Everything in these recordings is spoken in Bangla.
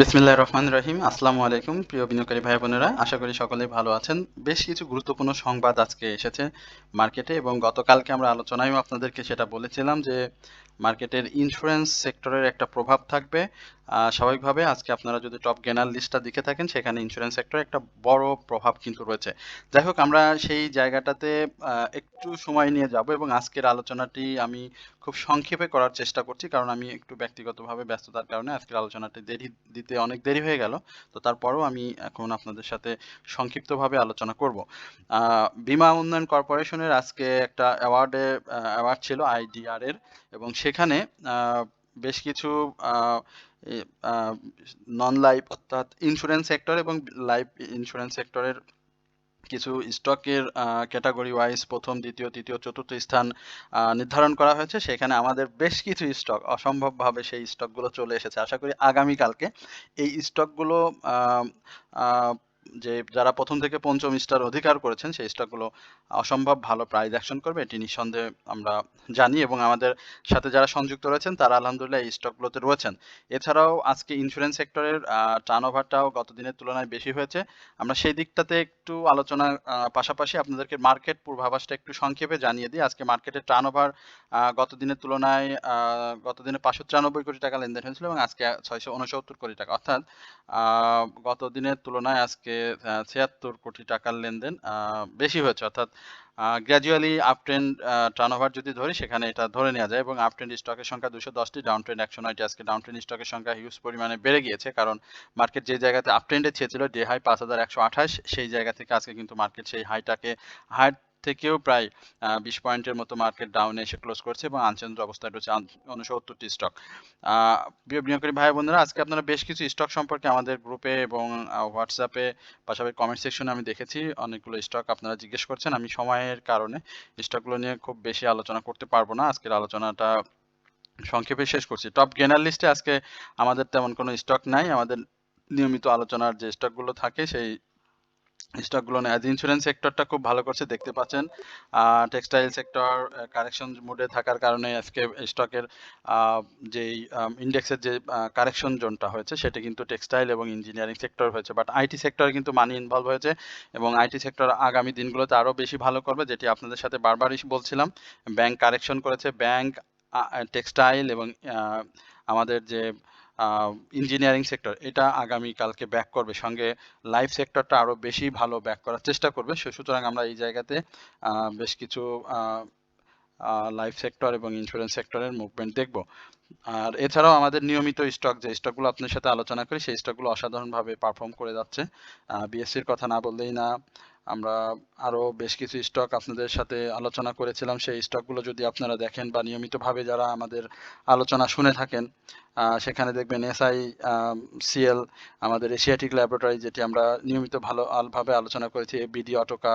বিসমিল্লাহির রহমানির রহিম। আসসালামু আলাইকুম প্রিয় বিনিয়োগকারী ভাই বোনেরা, আশা করি সকলেই ভালো আছেন। বেশ কিছু গুরুত্বপূর্ণ সংবাদ আজকে এসেছে মার্কেটে, এবং গতকালকে আমরা আলোচনায়ও আপনাদেরকে সেটা বলেছিলাম যে মার্কেটের ইন্স্যুরেন্স সেক্টরের একটা প্রভাব থাকবে। স্বাভাবিকভাবে আজকে আপনারা যদি টপ গেনার লিস্টটা দেখে থাকেন, সেখানে ইন্স্যুরেন্স সেক্টরে একটা বড় প্রভাব কিন্তু রয়েছে। যাই হোক, আমরা সেই জায়গাটাতে একটু সময় নিয়ে যাব, এবং আজকের আলোচনাটি আমি খুব সংক্ষেপে করার চেষ্টা করছি, কারণ আমি একটু ব্যক্তিগতভাবে ব্যস্ততার কারণে আজকের আলোচনাটি দিতে অনেক দেরি হয়ে গেল। তো তারপরেও আমি এখন আপনাদের সাথে সংক্ষিপ্তভাবে আলোচনা করব। বীমা উন্নয়ন কর্পোরেশনের আজকে একটা অ্যাওয়ার্ড ছিল আইডিআর এর, এবং সেখানে আহ, বেশ কিছু নন লাইফ অর্থাৎ ইন্স্যুরেন্স সেক্টর এবং লাইফ ইন্স্যুরেন্স সেক্টরের কিছু স্টকের ক্যাটাগরি ওয়াইজ প্রথম, দ্বিতীয়, তৃতীয়, চতুর্থ স্থান নির্ধারণ করা হয়েছে। সেখানে আমাদের বেশ কিছু স্টক অসম্ভবভাবে সেই স্টকগুলো চলে এসেছে। আশা করি আগামীকালকে এই স্টকগুলো আহ, আহ, যে যারা প্রথম থেকে পঞ্চম স্টার অধিকার করেছেন সেই স্টকগুলো অসম্ভব ভালো প্রাইস অ্যাকশন করবে, এটি নিঃসন্দেহে আমরা জানি, এবং আমাদের সাথে যারা সংযুক্ত রয়েছেন তারা আলহামদুলিল্লাহ এই স্টকগুলোতে রয়েছেন। এছাড়াও আজকে ইন্স্যুরেন্স সেক্টরের টার্নওভারটাও গত দিনের তুলনায় বেশি হয়েছে। আমরা সেই দিকটাতে একটু আলোচনার পাশাপাশি আপনাদেরকে মার্কেট পূর্বাভাসটা একটু সংক্ষেপে জানিয়ে দিই। আজকে মার্কেটের টার্নওভার গত দিনের তুলনায় গত দিনে 593 কোটি টাকা লেনদেন হয়েছিল, এবং আজকে 669 কোটি টাকা, অর্থাৎ গত দিনের তুলনায় আজকে 76 কোটি টাকার লেনদেন বেশি হয়েছে। অর্থাৎ গ্র্যাজুয়ালি আপ ট্রেন্ড টার্নওভার যদি ধরি, সেখানে এটা ধরে নেওয়া যায়। এবং আপ ট্রেন্ড স্টকের সংখ্যা 210টি, ডাউন ট্রেন্ড 109টি। আজকে ডাউন ট্রেন্ড স্টকের সংখ্যা হিউজ পরিমাণে বেড়ে গিয়েছে, কারণ মার্কেট যে জায়গাতে আপ ট্রেন্ডে ছিল ডে হাই 5128, সেই জায়গা থেকে আজকে কিন্তু মার্কেট সেই হাই থেকেও প্রায় 20 পয়েন্টের মতো মার্কেট ডাউনে এসে ক্লোজ করছে, এবং আনচেঞ্জ অবস্থায় রয়েছে 69টি স্টক। প্রিয় বিনিয়োগকারী ভাই বোনেরা, আজকে আপনারা বেশ কিছু স্টক সম্পর্কে আমাদের গ্রুপে এবং হোয়াটসঅ্যাপে, পাশাপাশি কমেন্ট সেকশনে আমি দেখেছি অনেকগুলো স্টক আপনারা জিজ্ঞেস করছেন। আমি সময়ের কারণে স্টকগুলো নিয়ে খুব বেশি আলোচনা করতে পারবো না। আজকের আলোচনাটা সংক্ষেপে শেষ করছি। টপ গেনার লিস্টে আজকে আমাদের তেমন কোনো স্টক নাই। আমাদের নিয়মিত আলোচনার যে স্টকগুলো থাকে সেই স্টকগুলো নেই। আজ ইন্স্যুরেন্স সেক্টরটা খুব ভালো করছে, দেখতে পাচ্ছেন। টেক্সটাইল সেক্টর কারেকশন মোডে থাকার কারণে আজকে স্টকের যেই ইন্ডেক্সের যে কারেকশন জোনটা হয়েছে, সেটা কিন্তু টেক্সটাইল এবং ইঞ্জিনিয়ারিং সেক্টর হয়েছে, বাট আইটি সেক্টরে কিন্তু মানি ইনভলভ হয়েছে, এবং আইটি সেক্টর আগামী দিনগুলোতে আরও বেশি ভালো করবে, যেটি আপনাদের সাথে বারবারই বলছিলাম। ব্যাংক কারেকশন করেছে, ব্যাংক, টেক্সটাইল এবং আমাদের যে ইঞ্জিনিয়ারিং সেক্টর, এটা আগামী কালকে ব্যাক করবে, সঙ্গে লাইফ সেক্টরটা আরো বেশি ভালো ব্যাক করার চেষ্টা করবে। সুতরাং আমরা এই জায়গাতে বেশ কিছু লাইফ সেক্টর এবং ইন্স্যুরেন্স সেক্টরের মুভমেন্ট দেখব। আর এছাড়াও আমাদের নিয়মিত স্টক, যে স্টকগুলো আপনার সাথে আলোচনা করি, সেই স্টকগুলো অসাধারণভাবে পারফর্ম করে যাচ্ছে। বিএসসির কথা না বললেই না। আমরা আরও বেশ কিছু স্টক আপনাদের সাথে আলোচনা করেছিলাম, সেই স্টকগুলো যদি আপনারা দেখেন বা নিয়মিতভাবে যারা আমাদের আলোচনা শুনে থাকেন, সেখানে দেখবেন এসআই সিএল, আমাদের এশিয়াটিক ল্যাবরেটরি, যেটি আমরা নিয়মিত ভালোভাবে আলোচনা করেছি, বিডি অটোকা,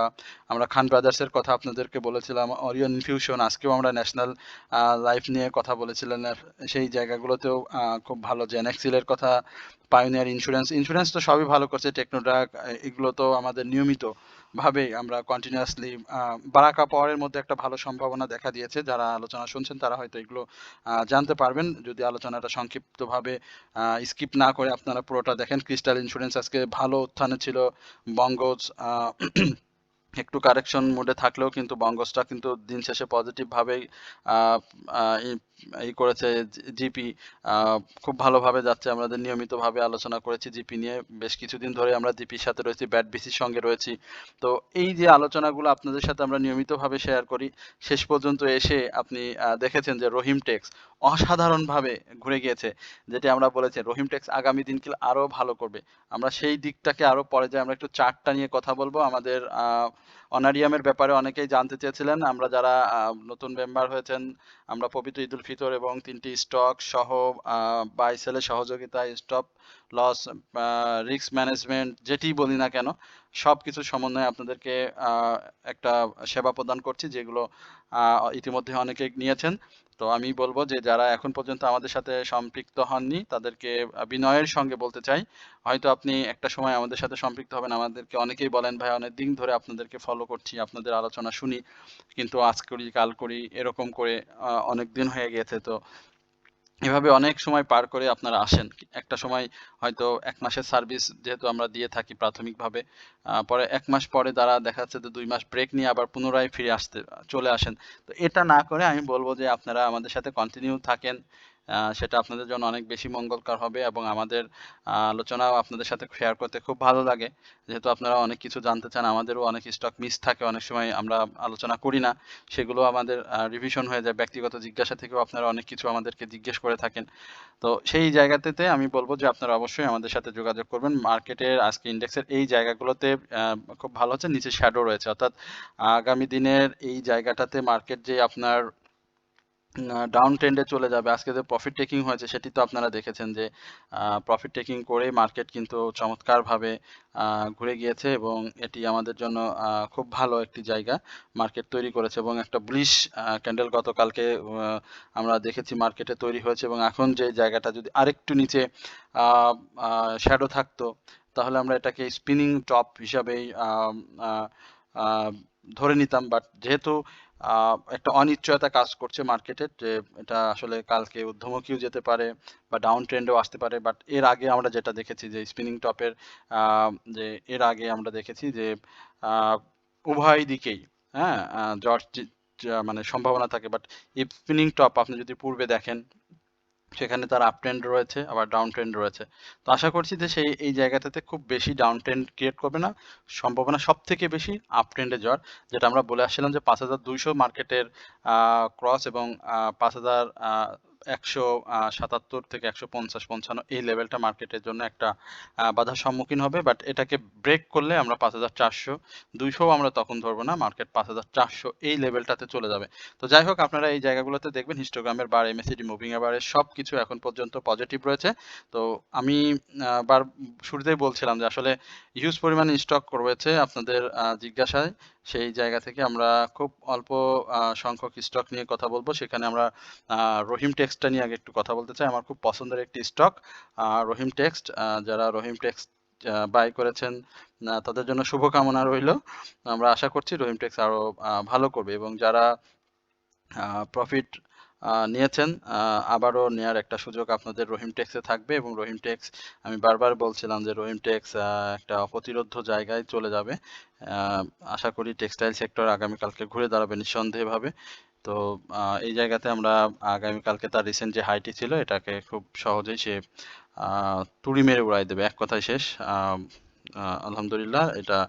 আমরা খান ব্রাদার্সের কথা আপনাদেরকে বলেছিলাম, অরিয়ন ইনফিউশন, আজকেও আমরা ন্যাশনাল লাইফ নিয়ে কথা বলেছিলেন, সেই জায়গাগুলোতেও খুব ভালো। জেনেক্সিলের কথা, পায়োনিয়ার ইন্স্যুরেন্স তো সবই ভালো করছে, টেকনোড্রাগ, এগুলো তো আমাদের নিয়মিত ভাবে আমরা কন্টিনিউয়াসলি বারাকা পাওয়ারের মধ্যে একটা ভালো সম্ভাবনা দেখা দিয়েছে। যারা আলোচনা শুনছেন তারা হয়তো এগুলো জানতে পারবেন, যদি আলোচনাটা সংক্ষিপ্তভাবে স্কিপ না করে আপনারা পুরোটা দেখেন। ক্রিস্টাল ইন্স্যুরেন্স আজকে ভালো উত্থানে ছিল। বঙ্গজ একটু কারেকশন মোডে থাকলেও কিন্তু বঙ্গসটা কিন্তু দিন শেষে পজিটিভ ভাবেই এই করেছে। জিপি খুব ভালোভাবে যাচ্ছে, আমাদের নিয়মিতভাবে আলোচনা করেছি জিপি নিয়ে, বেশ কিছুদিন ধরে আমরা জিপির সাথে রয়েছি, ব্যাট বিসির সঙ্গে রয়েছি। তো এই যে আলোচনাগুলো আপনাদের সাথে আমরা নিয়মিতভাবে শেয়ার করি, শেষ পর্যন্ত এসে আপনি দেখেছেন যে রহিম টেক্স অসাধারণভাবে ঘুরে গিয়েছে, যেটি আমরা বলেছি রহিম টেক্স আগামী দিনকে আরো ভালো করবে। আমরা সেই দিকটাকে আরো পরে যে আমরা একটু চার্টটা নিয়ে কথা বলবো। আমাদের অনারিয়ামের ব্যাপারে অনেকেই জানতে চেয়েছিলেন। আমরা যারা নতুন মেম্বার হয়েছেন, আমরা পবিত্র ঈদুল ফিতর এবং 3টি স্টক সহ বাই সেলের সহযোগিতায় স্টপ লস, রিস্ক ম্যানেজমেন্ট, যেটি বলি না কেন, সব কিছু সমন্বয়ে আপনাদেরকে একটা সেবা প্রদান করছি, যেগুলো ইতিমধ্যে অনেকেই নিয়েছেন। তো আমি বলবো যে যারা এখন পর্যন্ত আমাদের সাথে সম্পৃক্ত হননি, তাদেরকে বিনয়ের সঙ্গে বলতে চাই, হয়তো আপনি একটা সময় আমাদের সাথে সম্পৃক্ত হবেন। আমাদেরকে অনেকেই বলেন, ভাই অনেক দিন ধরে আপনাদেরকে ফলো করছি, আপনাদের আলোচনা শুনি, কিন্তু আজ করি কাল করি এরকম করে অনেক দিন হয়ে গেছে। তো এভাবে অনেক সময় পার করে আপনারা আসেন। একটা সময় হয়তো ১ মাসের সার্ভিস যেহেতু আমরা দিয়ে থাকি প্রাথমিকভাবে, পরে ১ মাস পরে তারা দেখা যাচ্ছে যে ২ মাস ব্রেক নিয়ে আবার পুনরায় ফিরে চলে আসেন। তো এটা না করে আমি বলব যে আপনারা আমাদের সাথে কন্টিনিউ থাকেন। সেটা আপনাদের জন্য অনেক বেশি মঙ্গলকর হবে এবং আমাদের আলোচনাও আপনাদের সাথে শেয়ার করতে খুব ভালো লাগে। যেহেতু আপনারা অনেক কিছু জানতে চান, আমাদেরও অনেক স্টক মিস থাকে, অনেক সময় আমরা আলোচনা করি না। সেগুলো আমাদের রিভিশন হয়ে যায়। ব্যক্তিগত জিজ্ঞাসা থেকেও আপনারা অনেক কিছু আমাদেরকে জিজ্ঞেস করে থাকেন। তো সেই জায়গাটাতে আমি বলব যে আপনারা অবশ্যই আমাদের সাথে যোগাযোগ করবেন। মার্কেটের আজকে ইন্ডেক্সের এই জায়গাগুলোতে খুব ভালো হচ্ছে, নিচে শ্যাডো রয়েছে। অর্থাৎ আগামী দিনের এই জায়গাটাতে মার্কেট যে আপনার ডাউন ট্রেন্ডে চলে যাবে। আজকে যে প্রফিট টেকিং হয়েছে সেটি তো আপনারা দেখেছেন যে প্রফিট টেকিং করেই মার্কেট কিন্তু চমৎকারভাবে ঘুরে গিয়েছে এবং এটি আমাদের জন্য খুব ভালো একটি জায়গা মার্কেট তৈরি করেছে এবং একটা বুলিশ ক্যান্ডেল গতকালকে আমরা দেখেছি মার্কেটে তৈরি হয়েছে এবং এখন যে জায়গাটা যদি আরেকটু নিচে শ্যাডো থাকতো তাহলে আমরা এটাকে স্পিনিং টপ হিসাবেই ধরে নিতাম। বাট যেহেতু একটা অনিশ্চয়তা কাজ করছে মার্কেটে যে এটা আসলে কালকে ঊর্ধ্বমুখীও যেতে পারে বা ডাউন ট্রেন্ডও আসতে পারে। বাট এর আগে আমরা যেটা দেখেছি যে স্পিনিং টপের যে এর আগে আমরা দেখেছি যে আহ, উভয় দিকেই, হ্যাঁ, মানে সম্ভাবনা থাকে। বাট স্পিনিং টপ আপনি যদি পূর্বে দেখেন সেখানে তার আপ ট্রেন্ড রয়েছে আবার ডাউন ট্রেন্ড রয়েছে। তো আশা করছি যে সেই এই জায়গাটাতে খুব বেশি ডাউন ট্রেন্ড ক্রিয়েট করবে না, সম্ভাবনা সব থেকে বেশি আপ ট্রেন্ডে যাওয়ার। যেটা আমরা বলে আসছিলাম যে 5200 মার্কেটের ক্রস এবং 5177 থেকে 150-55 এই লেভেলটা মার্কেটের জন্য একটা বাধার সম্মুখীন হবে। বাট এটাকে ব্রেক করলে আমরা 5400, 200 আমরা তখন ধরবো না, মার্কেট 5400 এই লেভেলটাতে চলে যাবে। তো যাই হোক, আপনারা এই জায়গাগুলোতে দেখবেন হিস্টোগ্রামের বার, এমএসিডি মুভিং এভারেজ সব কিছু এখন পর্যন্ত পজিটিভ রয়েছে। তো আমি শুরুতেই বলছিলাম যে আসলে হিউজ পরিমাণে স্টক রয়েছে আপনাদের জিজ্ঞাসায়। সেই জায়গা থেকে আমরা খুব অল্প সংখ্যক স্টক নিয়ে কথা বলবো। সেখানে আমরা রহিম টেক্সটটা নিয়ে আগে একটু কথা বলতে চাই। আমার খুব পছন্দের একটি স্টক রহিম টেক্সট। যারা রহিম টেক্সট বাই করেছেন তাদের জন্য শুভকামনা রইল। আমরা আশা করছি রহিম টেক্স আরো ভালো করবে এবং যারা প্রফিট নিয়েছেন আবারও নেয়ার একটা সুযোগ আপনাদের রহিম টেক্সে থাকবে এবং রহিম টেক্স, আমি বারবার বলছিলাম যে রহিম টেক্স একটা অপ্রতিরোধ্য জায়গায় চলে যাবে। আশা করি টেক্সটাইল সেক্টর আগামীকালকে ঘুরে দাঁড়াবে নিঃসন্দেহভাবে। তো এই জায়গাতে আমরা আগামীকালকে তার রিসেন্ট যে হাইটি ছিল এটাকে খুব সহজেই সে তুড়ি মেরে উড়াই দেবে, এক কথায় শেষ। আলহামদুলিল্লাহ এটা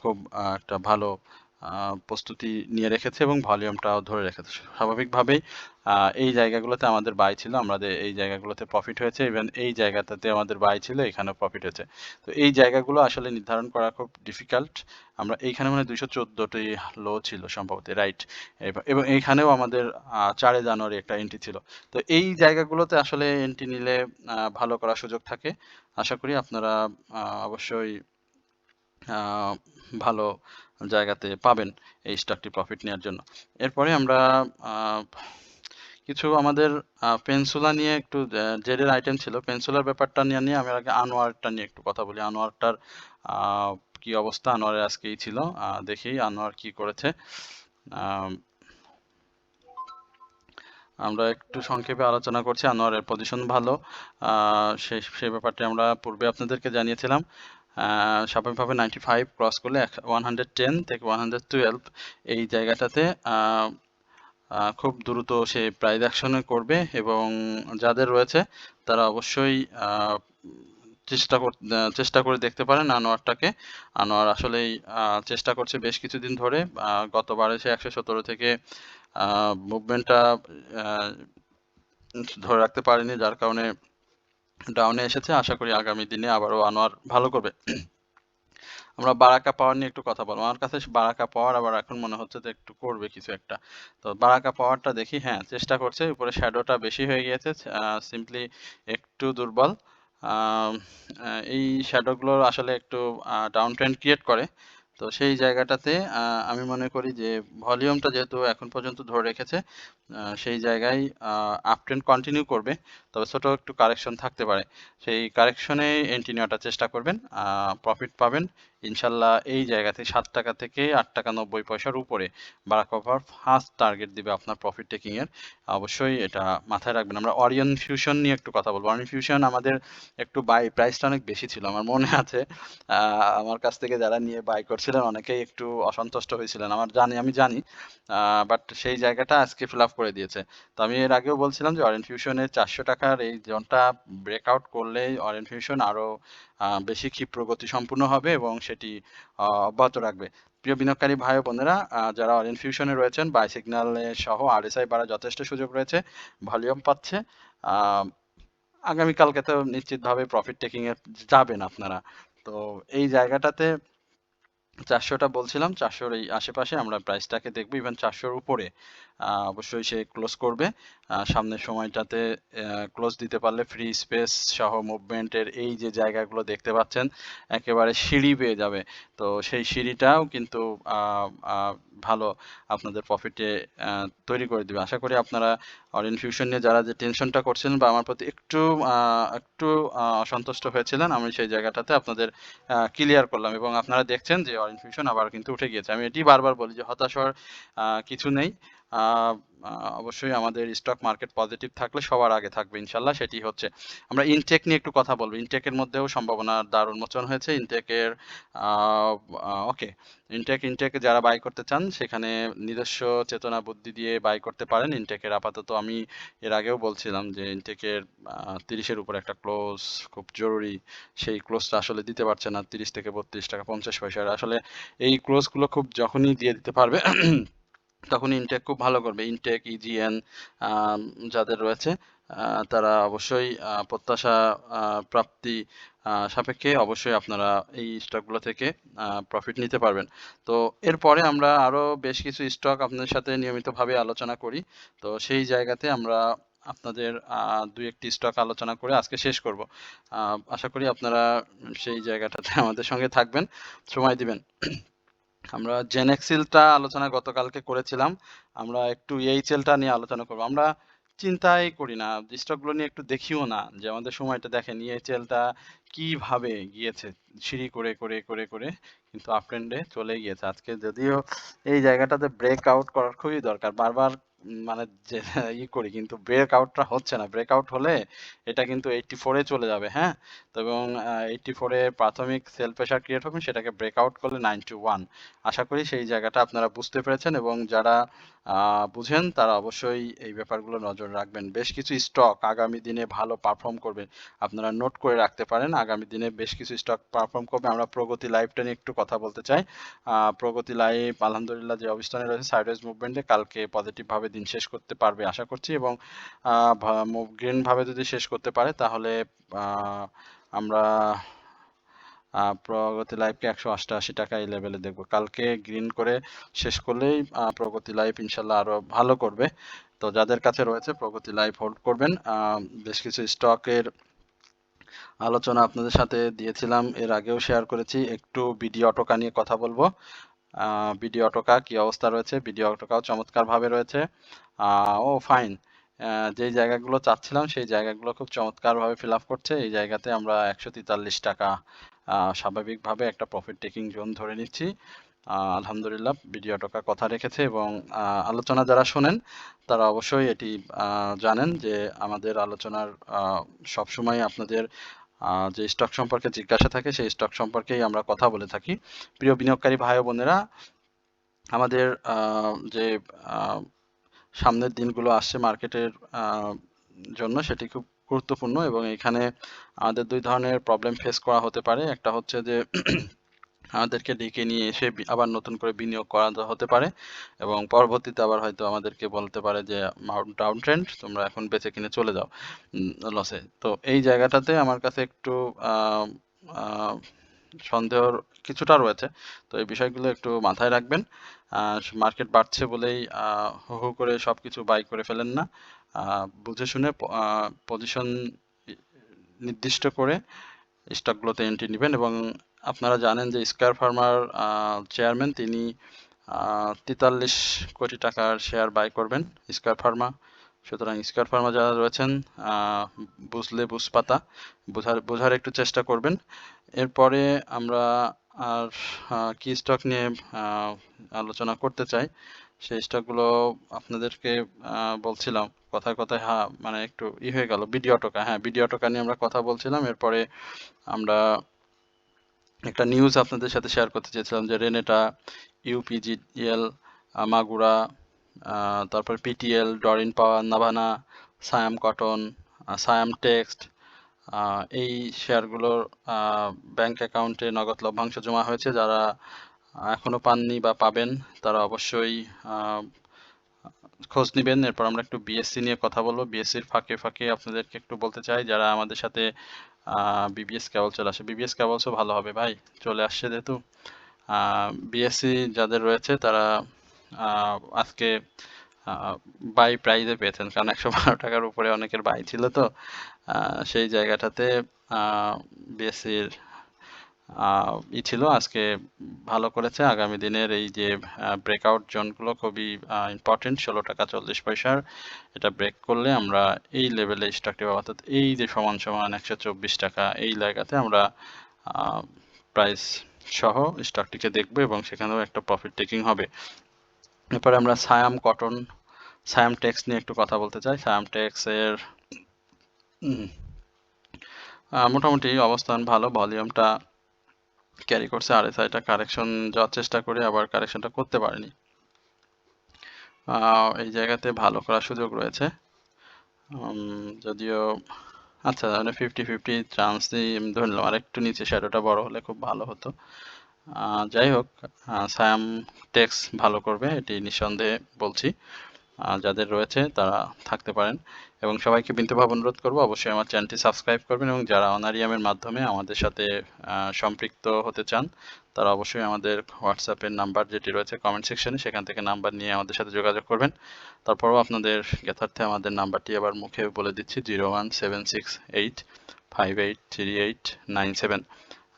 খুব একটা ভালো প্রস্তুতি নিয়ে রেখেছে এবং ভলিউমটাও ধরে রেখেছে। স্বাভাবিকভাবেই এই জায়গাগুলোতে আমাদের বাই ছিল, আমাদের এই জায়গাগুলোতে প্রফিট হয়েছে, ইভেন এই জায়গাটাতে আমাদের বাই ছিল, এখানেও প্রফিট হয়েছে। তো এই জায়গাগুলো আসলে নির্ধারণ করা খুব ডিফিকাল্ট। আমরা এইখানে মানে 214টি লো ছিল সম্ভবত, রাইট? এবং এইখানেও আমাদের 4 জানুয়ারি একটা এন্ট্রি ছিল। তো এই জায়গাগুলোতে আসলে এন্ট্রি নিলে ভালো করার সুযোগ থাকে। আশা করি আপনারা অবশ্যই ভালো জায়গাতে পাবেন এই স্টকটি প্রফিট নেওয়ার জন্য। এরপরে আমরা কিছু আমাদের পেনসুলা নিয়ে একটু জেডের আইটেম ছিল। পেনসুলার ব্যাপারটা নিয়ে আমি আগে আনোয়ারটা নিয়ে একটু কথা বলি। আনোয়ারটার কি অবস্থা? আনোয়ারের আজকেই ছিল, দেখি আনোয়ার কি করেছে। আমরা একটু সংক্ষেপে আলোচনা করছি। আনোয়ারের পজিশন ভালো, সেই ব্যাপারটি আমরা পূর্বে আপনাদেরকে জানিয়েছিলাম। স্বাভাবিকভাবে 95 ক্রস করলে 110 থেকে 112 এই জায়গাটাতে খুব দ্রুত সে প্রাইস অ্যাকশনে করবে এবং যাদের রয়েছে তারা অবশ্যই চেষ্টা করে দেখতে পারেন আনোয়ারটাকে। আনোয়ার আসলেই চেষ্টা করছে বেশ কিছুদিন ধরে। গতবারে সে 117 থেকে মুভমেন্টটা ধরে রাখতে পারেনি, যার কারণে ডাউনে এসেছে। আশা করি আগামী দিনে আবারও আনোয়ার ভালো করবে। আমরা বারাকা পাওয়ার নিয়ে একটু কথা বলবো। আমার কাছে বারাকা পাওয়ার আবার এখন মনে হচ্ছে যে একটু করবে কিছু একটা। তো বারাকা পাওয়ারটা দেখি, হ্যাঁ চেষ্টা করছে, উপরে শ্যাডোটা বেশি হয়ে গিয়েছে, সিম্পলি একটু দুর্বল। এই শ্যাডোগুলো আসলে একটু ডাউন ট্রেন্ড ক্রিয়েট করে। তো সেই জায়গাটাতে আমি মনে করি যে ভলিউমটা যেহেতু এখন পর্যন্ত ধরে রেখেছে, সেই জায়গায় আপ ট্রেন্ড কন্টিনিউ করবে, তবে ছোট একটু কারেকশন থাকতে পারে। সেই কারেকশনে এন্ট্রি নেওয়াটার চেষ্টা করবেন, প্রফিট পাবেন ইনশাল্লাহ এই জায়গা থেকে 7 টাকা থেকে 8 টাকা 90 পয়সার উপরে বারাক ওভার ফার্স্ট টার্গেট দিবে আপনার প্রফিট টেকিং এর। অবশ্যই এটা মাথায় রাখবেন। আমরা অরিয়ন ফিউশন নিয়ে একটু কথা বলবো। অরিয়ন ফিউশন আমাদের একটু প্রাইসটা অনেক বেশি ছিল আমার মনে আছে। আমার কাছ থেকে যারা নিয়ে বাই করছিলেন অনেকেই একটু অসন্তুষ্ট হয়েছিলেন, আমি জানি। বাট সেই জায়গাটা আজকে ফিল আপ করে দিয়েছে। তো আমি এর আগেও বলছিলাম যে অরিয়ন ফিউশনের 400 টাকার এই জোনটা ব্রেকআউট করলেই অরিয়ন ফিউশন আরো বেশি ক্ষিপ্র গতি সম্পূর্ণ হবে এবং সেটি অব্যাহত রাখবে। প্রিয় বিনিয়োগকারী ভাই ও বোনেরা, যারা অরিয়ন ফিউশনে রয়েছেন, বাই সিগন্যালে সহ আরএসআই বাড়ার যথেষ্ট সুযোগ রয়েছে, ভলিউম পাচ্ছে। আহ, আগামীকালকে তো নিশ্চিতভাবে প্রফিট টেকিং এ যাবেন আপনারা। তো এই জায়গাটাতে 400টা বলছিলাম, 400-র এই আশেপাশে আমরা প্রাইসটাকে দেখবো। ইভেন 400-র উপরে অবশ্যই সে ক্লোজ করবে। সামনের সময়টাতে ক্লোজ দিতে পারলে ফ্রি স্পেস সহ মুভমেন্টের এই যে জায়গাগুলো দেখতে পাচ্ছেন একেবারে সিঁড়ি পেয়ে যাবে। তো সেই সিঁড়িটাও কিন্তু ভালো আপনাদের প্রফিটে তৈরি করে দিবে। আশা করি আপনারা অরিয়ন ফিউশন নিয়ে যারা যে টেনশনটা করছিলেন বা আমার প্রতি একটু অসন্তুষ্ট হয়েছিলেন, আমি সেই জায়গাটাতে আপনাদের ক্লিয়ার করলাম এবং আপনারা দেখছেন যে অরিয়ন ফিউশন আবার কিন্তু উঠে গিয়েছে। আমি এটি বারবার বলি যে হতাশ হওয়ার কিছু নেই। আহ, অবশ্যই আমাদের স্টক মার্কেট পজিটিভ থাকলে সবার আগে থাকবে ইনশাল্লাহ, সেটি হচ্ছে। আমরা ইনটেক নিয়ে একটু কথা বলবো। ইনটেকের মধ্যেও সম্ভাবনার দ্বার উন্মোচন হয়েছে। ইনটেকের ওকে, ইনটেক যারা বাই করতে চান সেখানে নিজস্ব চেতনা বুদ্ধি দিয়ে বাই করতে পারেন। ইনটেকের আপাতত আমি এর আগেও বলছিলাম যে ইনটেকের 30-এর উপর একটা ক্লোজ খুব জরুরি। সেই ক্লোজটা আসলে দিতে পারছে না, 30 থেকে 32 টাকা 50 পয়সার। আসলে এই ক্লোজগুলো খুব যখনই দিয়ে দিতে পারবে তখন ইনটেক খুব ভালো করবে। ইনটেক, ইজিএন যাদের রয়েছে তারা অবশ্যই প্রত্যাশা প্রাপ্তি সাপেক্ষে অবশ্যই আপনারা এই স্টকগুলো থেকে প্রফিট নিতে পারবেন। তো এরপরে আমরা আরো বেশ কিছু স্টক আপনাদের সাথে নিয়মিতভাবে আলোচনা করি। তো সেই জায়গাতে আমরা আপনাদের দুই একটি স্টক আলোচনা করে আজকে শেষ করব। আশা করি আপনারা সেই জায়গাটাতে আমাদের সঙ্গে থাকবেন, সময় দিবেন। আমরা জেনেক্সিলটা আলোচনা গতকালকে করেছিলাম। আমরা একটু এইচএলটা নিয়ে আলোচনা করবো। আমরা চিন্তাই করি না, স্টকগুলো নিয়ে একটু দেখিও না যে আমাদের সময়টা দেখেন এইচএলটা কিভাবে গিয়েছে সিঁড়ি করে করে করে করে, কিন্তু আপ ট্রেন্ডে চলে গিয়েছে। আজকে যদিও এই জায়গাটাতে ব্রেক আউট করার খুবই দরকার, বারবার মানে যে করি কিন্তু ব্রেক আউটটা হচ্ছে না। ব্রেক আউট হলে এটা কিন্তু 84-এ চলে যাবে। হ্যাঁ, তো এবং 84-এ প্রাথমিক সেল প্রেসার ক্রিয়েট হবে, সেটাকে ব্রেক আউট করলে 91। আশা করি সেই জায়গাটা আপনারা বুঝতে পেরেছেন এবং যারা বুঝেন তারা অবশ্যই এই ব্যাপারগুলো নজর রাখবেন। বেশ কিছু স্টক আগামী দিনে ভালো পারফর্ম করবে, আপনারা নোট করে রাখতে পারেন। আগামী দিনে বেশ কিছু স্টক পারফর্ম করবে। আমরা প্রগতি লাইভটা নিয়ে একটু কথা বলতে চাই। প্রগতি লাইভ আলহামদুলিল্লাহ যে অবস্থানে রয়েছে সাইডওয়েজ মুভমেন্টে, কালকে পজিটিভ ভাবে দিন শেষ করতে পারবে আশা করছি এবং গ্রিন ভাবে যদি শেষ করতে পারে তাহলে আমরা প্রগতি লাইভকে 188 টাকা এই লেভেলে দেখবো। কালকে গ্রিন করে শেষ করলেই প্রগতি লাইভ ইনশাল্লাহ আরো ভালো করবে। তো যাদের কাছে রয়েছে প্রগতি লাইভ হোল্ড করবেন। বেশ কিছু স্টকের আলোচনা আপনাদের সাথে দিয়েছিলাম, এর আগেও শেয়ার করেছি। একটু বিডি অটোকা নিয়ে কথা বলবো। বিডি অটোকা কি অবস্থা রয়েছে? বিডি অটোকাও চমৎকার ভাবে রয়েছে। ও ফাইন, যেই জায়গাগুলো চাচ্ছিলাম সেই জায়গাগুলো খুব চমৎকার ভাবে ফিল আপ করছে। এই জায়গাতে আমরা 143 টাকা স্বাভাবিকভাবে একটা প্রফিট টেকিং জোন ধরে নিচ্ছি। আলহামদুলিল্লাহ বিডি অটোকা কথা রেখেছে এবং আলোচনা যারা শোনেন তারা অবশ্যই এটি জানেন যে আমাদের আলোচনার সবসময় আপনাদের যে স্টক সম্পর্কে জিজ্ঞাসা থাকে সেই স্টক সম্পর্কেই আমরা কথা বলে থাকি। প্রিয় বিনিয়োগকারী ভাই ও বোনেরা, আমাদের যে সামনের দিনগুলো আসছে মার্কেটের জন্য সেটি খুব গুরুত্বপূর্ণ এবং এখানে আমাদের দুই ধরনের প্রবলেম ফেস করা হতে পারে। একটা হচ্ছে যে আমাদেরকে ডেকে নিয়ে এসে আবার নতুন করে বিনিয়োগ করা হতে পারে এবং পরবর্তীতে আবার হয়তো আমাদেরকে বলতে পারে যে ডাউন ট্রেন্ড, তোমরা এখন বেচে কিনে চলে যাও লসে। তো এই জায়গাটাতে আমার কাছে একটু সন্দেহর কিছুটা রয়েছে। তো এই বিষয়গুলো একটু মাথায় রাখবেন। মার্কেট বাড়ছে বলেই হু হু করে সবকিছু বাই করে ফেলেন না। বুঝে শুনে পজিশন নির্দিষ্ট করে স্টকগুলোতে এন্ট্রি নেবেন এবং আপনারা জানেন যে স্কয়ার ফার্মার চেয়ারম্যান তিনি 43 কোটি টাকার শেয়ার বাই করবেন স্কয়ার ফার্মা। সুতরাং স্কয়ার ফার্মা যারা রয়েছেন বুঝলে বুঝপাতা বোঝার একটু চেষ্টা করবেন। এরপরে আমরা আর কি স্টক নিয়ে আলোচনা করতে চাই সেই স্টকগুলো আপনাদেরকে বলছিলাম কথায় কথায় মানে একটু হয়ে গেল। বিডিঅটোকা, হ্যাঁ বিডিঅটোকা নিয়ে আমরা কথা বলছিলাম। এরপরে আমরা একটা নিউজ আপনাদের সাথে শেয়ার করতে চেয়েছিলাম যে রেনেটা, ইউপিজিএল, মাগুরা, তারপর পিটিএল, ডরিন পাওয়ার, নাভানা, সায়াম কটন, সায়াম টেক্সট, এই শেয়ারগুলোর ব্যাংক অ্যাকাউন্টে নগদ লভ্যাংশ জমা হয়েছে। যারা এখনো পাননি বা পাবেন তারা অবশ্যই খোঁজ নিবেন। এরপর আমরা একটু বিএসসি নিয়ে কথা বলবো। বিএসসির ফাঁকে ফাঁকে আপনাদেরকে একটু বলতে চাই, যারা আমাদের সাথে বিবিএস কেবল চলে আসে, বিবিএস কেবলসও ভালো হবে ভাই, চলে আসছে যেহেতু। বিএসসি যাদের রয়েছে তারা আজকে বাই প্রাইজে পেয়েছেন, কারণ 112 টাকার উপরে অনেকের বাই ছিল। তো সেই জায়গাটাতে বিএসসির ছিল আজকে ভালো করেছে। আগামী দিনের এই যে ব্রেকআউট জোনগুলো খুবই ইম্পর্টেন্ট। 16 টাকা 40 পয়সার এটা ব্রেক করলে আমরা এই লেভেলে স্টকটি পাবো, অর্থাৎ এই যে সমান সমান 124 টাকা এই জায়গাতে আমরা প্রাইস সহ স্টকটিকে দেখবো এবং সেখানেও একটা প্রফিট টেকিং হবে। এরপরে আমরা সায়াম কটন, সায়াম টেক্স নিয়ে একটু কথা বলতে চাই। সায়াম টেক্সের মোটামুটি অবস্থান ভালো, ভলিউমটা ক্যারি করছে। আরএসআইটা কারেকশন যাওয়ার চেষ্টা করে আবার কারেকশনটা করতে পারেনি। এই জায়গাতে ভালো করার সুযোগ রয়েছে, যদিও আচ্ছা মানে 50-50 চান্স দিয়ে ধরে নিলাম। আর একটু নিচে শ্যাডোটা বড় হলে খুব ভালো হতো। যাই হোক, সায়াম টেক্স ভালো করবে এটি নিঃসন্দেহে বলছি। যাদের রয়েছে তারা থাকতে পারেন এবং সবাইকে বিনীতভাবে অনুরোধ করবো অবশ্যই আমার চ্যানেলটি সাবস্ক্রাইব করবেন এবং যারা অনারিয়ামের মাধ্যমে আমাদের সাথে সম্পৃক্ত হতে চান তারা অবশ্যই আমাদের হোয়াটসঅ্যাপের নাম্বার যেটি রয়েছে কমেন্ট সেকশনে, সেখান থেকে নাম্বার নিয়ে আমাদের সাথে যোগাযোগ করবেন। তারপরও আপনাদের জ্ঞাতার্থে আমাদের নাম্বারটি আবার মুখে বলে দিচ্ছি, 01768583897।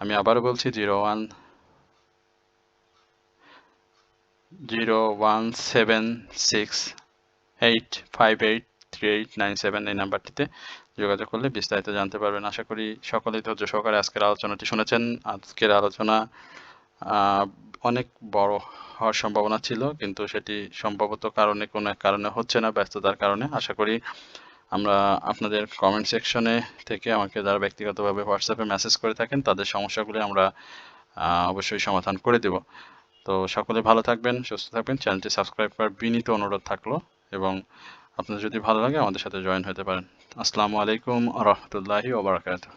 আমি আবারও বলছি 01768583897 এই নাম্বারটিতে যোগাযোগ করলে বিস্তারিত জানতে পারবেন। আশা করি সকলেই ধৈর্য সহকারে আজকের আলোচনাটি শুনেছেন। আজকের আলোচনা অনেক বড় হওয়ার সম্ভাবনা ছিল, কিন্তু সেটি সম্ভবত কোনো এক কারণে হচ্ছে না, ব্যস্ততার কারণে। আশা করি আমরা আপনাদের কমেন্ট সেকশনে থেকে আমাকে যারা ব্যক্তিগতভাবে হোয়াটসঅ্যাপে মেসেজ করে থাকেন তাদের সমস্যাগুলি আমরা অবশ্যই সমাধান করে দেব। তো সকলে ভালো থাকবেন, সুস্থ থাকবেন। চ্যানেলটি সাবস্ক্রাইব করার বিনীত অনুরোধ থাকলো এবং আপনাদের যদি ভালো লাগে আমাদের সাথে জয়েন হতে পারেন। আসসালামু আলাইকুম ওয়া রাহমাতুল্লাহি ওয়া বারাকাতুহু।